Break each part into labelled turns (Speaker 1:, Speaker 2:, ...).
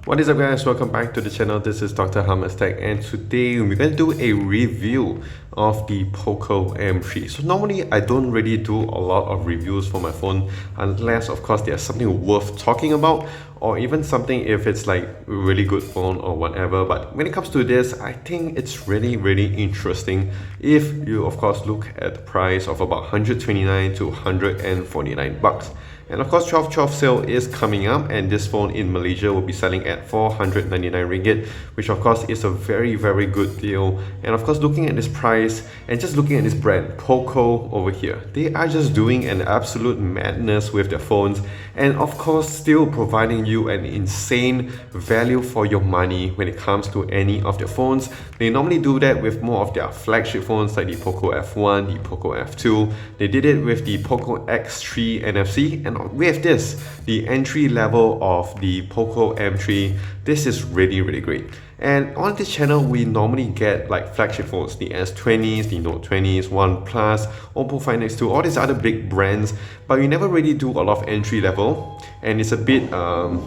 Speaker 1: What is up guys, welcome back to the channel. This is Dr. Hamas Tech and today we're going to do a review of the Poco M3. So normally I don't really do a lot of reviews for my phone unless of course there's something worth talking about or even something if it's like a really good phone or whatever. But when it comes to this, I think it's really interesting if you of course look at the price of about 129 to 149 bucks. And of course 12/12 sale is coming up and this phone in Malaysia will be selling at 499 ringgit, which of course is a very good deal. And of course looking at this price and just looking at this brand Poco over here, they are just doing an absolute madness with their phones and of course still providing you an insane value for your money when it comes to any of their phones. They normally do that with more of their flagship phones like the Poco F1, the Poco F2. They did it with the Poco X3 NFC, and with this, the entry level of the Poco M3, this is really great. And on this channel, we normally get like flagship phones, the S20s, the Note 20s, OnePlus, Oppo Find X2, all these other big brands, but we never really do a lot of entry level, and it's a bit of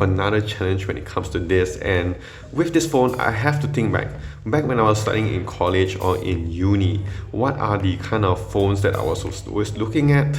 Speaker 1: another challenge when it comes to this. And with this phone, I have to think back when I was studying in college or in uni, what are the kind of phones that I was always looking at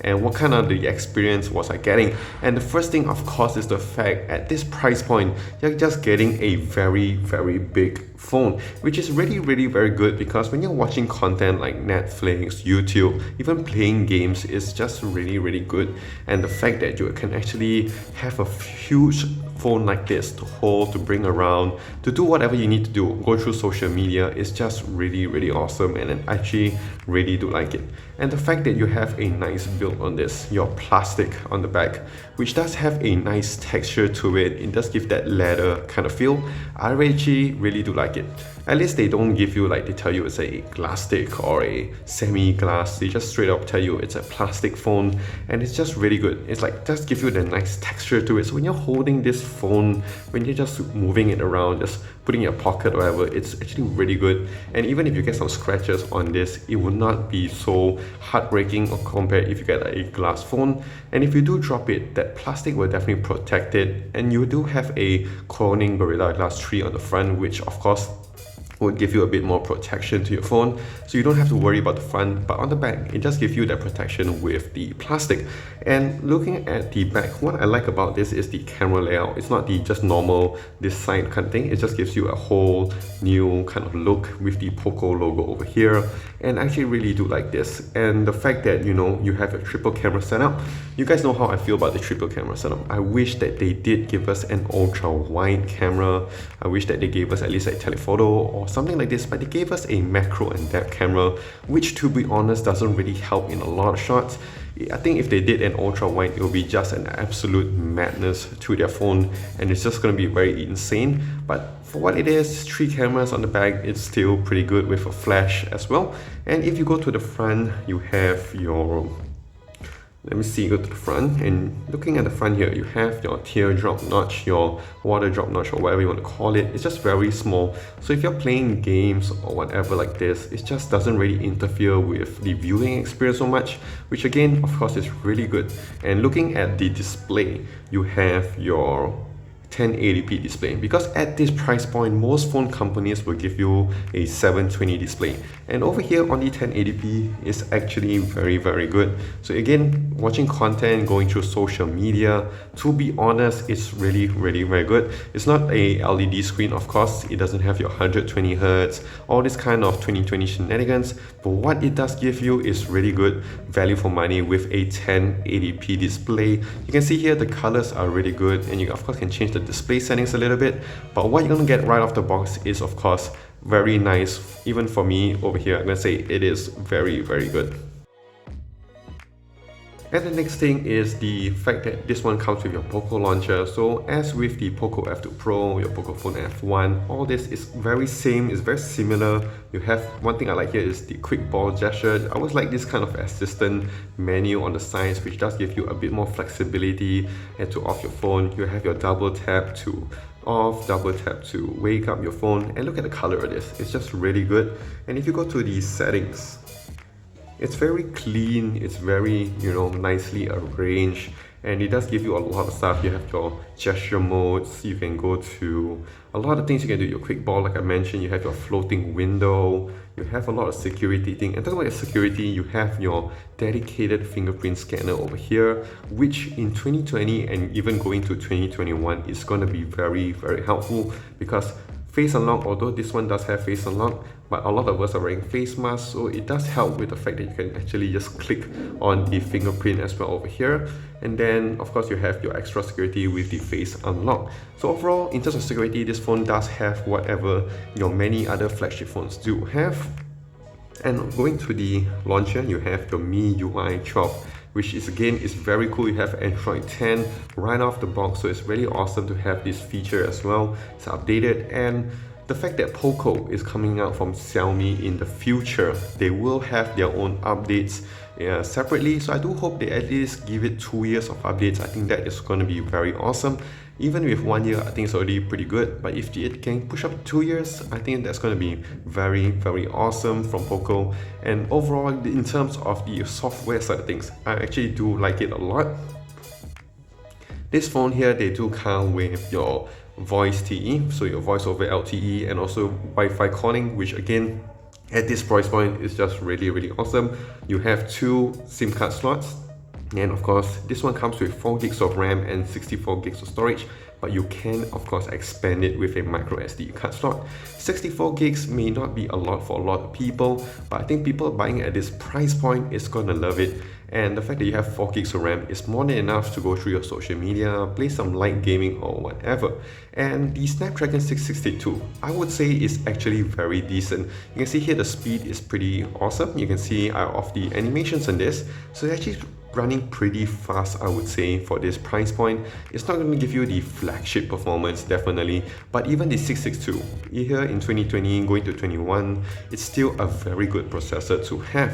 Speaker 1: and what kind of the experience was I getting. And the first thing of course is the fact at this price point you're just getting a very big phone, which is really very good, because when you're watching content like Netflix, YouTube, even playing games is just really good. And the fact that you can actually have a huge phone like this to hold, to bring around, to do whatever you need to do, go through social media, is just really awesome, and I actually really do like it. And the fact that you have a nice build on this, your plastic on the back, which does have a nice texture to it, it does give that leather kind of feel. I actually really do like it. At least they don't give you like, they tell you it's a glass stick or a semi-glass, they just straight up tell you it's a plastic phone, and it's just really good. It's like, just give you the nice texture to it, so when you're holding this phone, when you're just moving it around, just putting in your pocket or whatever, it's actually really good. And even if you get some scratches on this, it will not be so heartbreaking or compared if you get a glass phone. And if you do drop it, that plastic will definitely protect it, and you do have a Corning Gorilla Glass 3 on the front, which of course would give you a bit more protection to your phone, so you don't have to worry about the front, but on the back it just gives you that protection with the plastic. And looking at the back, what I like about this is the camera layout. It's not the just normal this side kind of thing, it just gives you a whole new kind of look with the Poco logo over here, and I actually really do like this. And the fact that you have a triple camera setup, you guys know how I feel about the triple camera setup. I wish that they did give us an ultra wide camera. I wish that they gave us at least a telephoto or something like this, but they gave us a macro and depth camera, which to be honest doesn't really help in a lot of shots. I think if they did an ultra wide, it will be just an absolute madness to their phone, and it's just going to be very insane. But for what it is, 3 cameras on the back, it's still pretty good with a flash as well. And if you go to the front, you have your, let me see, go to the front, and looking at the front here, you have your teardrop notch, your water drop notch, or whatever you want to call it. It's just very small, so if you're playing games or whatever like this, it just doesn't really interfere with the viewing experience so much, which again of course is really good. And looking at the display, you have your 1080p display, because at this price point most phone companies will give you a 720 display, and over here on the 1080p is actually very good. So again, watching content, going through social media, to be honest, it's really very good. It's not a LED screen, of course, it doesn't have your 120 Hz, all this kind of 2020 shenanigans, but what it does give you is really good value for money with a 1080p display. You can see here the colors are really good, and you of course can change the display settings a little bit, but what you're gonna get right off the box is of course very nice. Even for me over here, I'm gonna say it is very good. And the next thing is the fact that this one comes with your Poco Launcher. So as with the Poco F2 Pro, your Pocophone F1, all this is very similar. You have, one thing I like here is the quick ball gesture. I always like this kind of assistant menu on the sides, which does give you a bit more flexibility. And to off your phone, you have your double tap to off, double tap to wake up your phone, and look at the color of this. It's just really good. And if you go to the settings, It's very clean, it's very, nicely arranged, and it does give you a lot of stuff. You have your gesture modes, you can go to a lot of things. You can do your quick ball, like I mentioned. You have your floating window, you have a lot of security thing. And talking about your security, you have your dedicated fingerprint scanner over here, which in 2020 and even going to 2021 is going to be very, very helpful, because face unlock, although this one does have face unlock, but a lot of us are wearing face masks, so it does help with the fact that you can actually just click on the fingerprint as well over here. And then of course you have your extra security with the face unlock. So overall, in terms of security, this phone does have whatever your many other flagship phones do have. And going to the launcher, you have your MIUI 12, which is again is very cool. You have Android 10 right off the box, so it's really awesome to have this feature as well. It's updated, and the fact that Poco is coming out from Xiaomi in the future, they will have their own updates separately. So I do hope they at least give it 2 years of updates. I think that is going to be very awesome. Even with 1 year, I think it's already pretty good. But if it can push up 2 years, I think that's going to be very, very awesome from Poco. And overall, in terms of the software side of things, I actually do like it a lot. This phone here, they do come with your voice TE, so your voice over LTE, and also Wi-Fi calling, which again, at this price point is just really, really awesome. You have 2 SIM card slots, and of course this one comes with 4 gigs of RAM and 64 gigs of storage, but you can of course expand it with a micro SD card slot. 64 gigs may not be a lot for a lot of people, but I think people buying at this price point is gonna love it. And the fact that you have 4 gigs of RAM is more than enough to go through your social media, play some light gaming or whatever. And the Snapdragon 662, I would say, is actually very decent. You can see here the speed is pretty awesome. You can see of the animations on this, so it's actually running pretty fast, I would say, for this price point. It's not going to give you the flagship performance, definitely, but even the 662 here in 2020 going to 21, it's still a very good processor to have.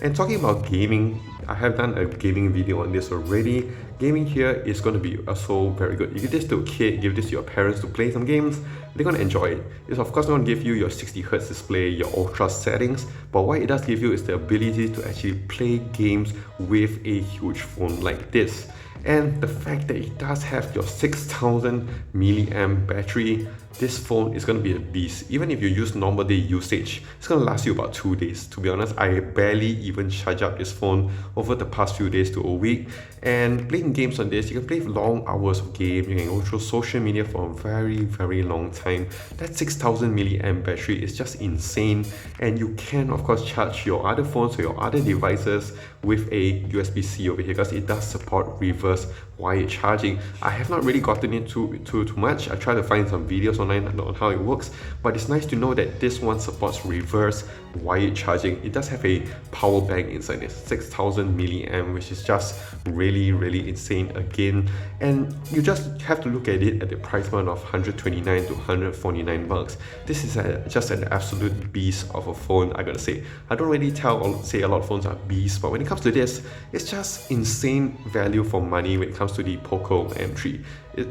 Speaker 1: And talking about gaming, I have done a gaming video on this already. Gaming here is going to be also very good. You give this to a kid, give this to your parents to play some games, they're going to enjoy it. It's of course not going to give you your 60Hz display, your ultra settings, but what it does give you is the ability to actually play games with a huge phone like this. And the fact that it does have your 6000 milliamp battery, this phone is going to be a beast. Even if you use normal day usage, it's going to last you about 2 days. To be honest, I barely even charge up this phone over the past few days to a week. And playing games on this, you can play long hours of game, you can go through social media for a very, very long time. That 6000 milliamp battery is just insane. And you can of course charge your other phones or your other devices with a USB-C over here, because it does support reverse wired charging. I have not really gotten into too much. I try to find some videos online on how it works, but it's nice to know that this one supports reverse wired charging. It does have a power bank inside this, 6000 milliamp, which is just really, really insane again. And you just have to look at it at the price point of 129 to 149 bucks. This is just an absolute beast of a phone, I gotta say. I don't really say a lot of phones are beasts, but when it comes to this, it's just insane value for money when it comes to the Poco M3.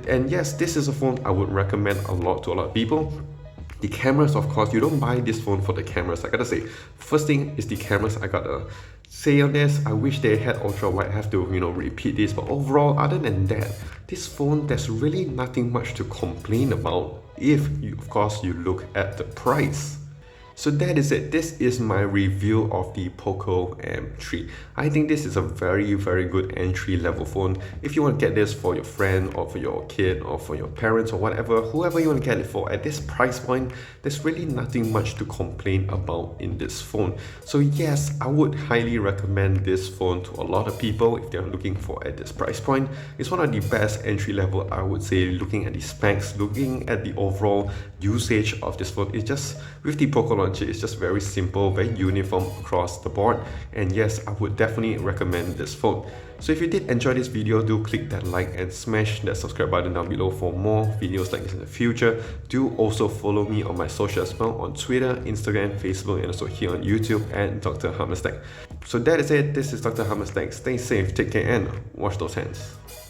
Speaker 1: And yes, this is a phone I would recommend a lot to a lot of people. The cameras, of course, you don't buy this phone for the cameras. I gotta say, first thing is the cameras. I gotta say on this, I wish they had ultra wide. I have to repeat this, but overall, other than that, this phone, there's really nothing much to complain about if of course you look at the price. So that is it. This is my review of the Poco M3. I think this is a very, very good entry-level phone. If you want to get this for your friend or for your kid or for your parents or whatever, whoever you want to get it for, at this price point, there's really nothing much to complain about in this phone. So yes, I would highly recommend this phone to a lot of people if they're looking for at this price point. It's one of the best entry-level, I would say, looking at the specs, looking at the overall usage of this phone. It's just, with the Poco Launcher, it's just very simple, very uniform across the board. And yes, I would definitely recommend this phone. So if you did enjoy this video, do click that like and smash that subscribe button down below for more videos like this in the future. Do also follow me on my social as well, on Twitter, Instagram, Facebook, and also here on YouTube at Dr. Hammerstack. So that is it. This is Dr. Hammerstack. Stay safe, take care, and wash those hands.